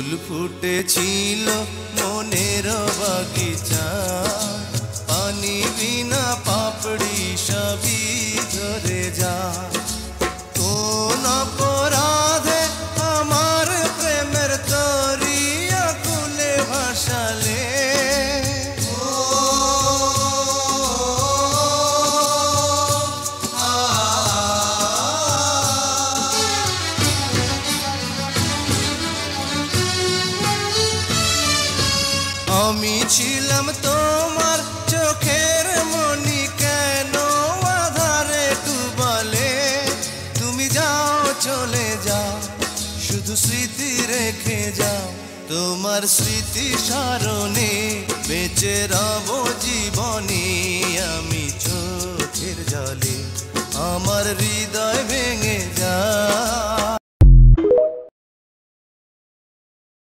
ফুল ফুটেছিল মনের বাগিচা, পানি বিনা পাপড়ি সবই ঝরে যা। কোন অপরাধে আমার প্রেমের তরি আকুলে ভাসালে, আমি ছিলাম তোমার চোখের মনি, কেন আধারে ডুবালে? তুমি যাও চলে যাও, শুধু স্মৃতি রেখে যাও। তোমার স্মৃতি স্মরণে বেঁচে রব জীবনে। আমি চোখের জলে আমার হৃদয় ভেঙে যায়।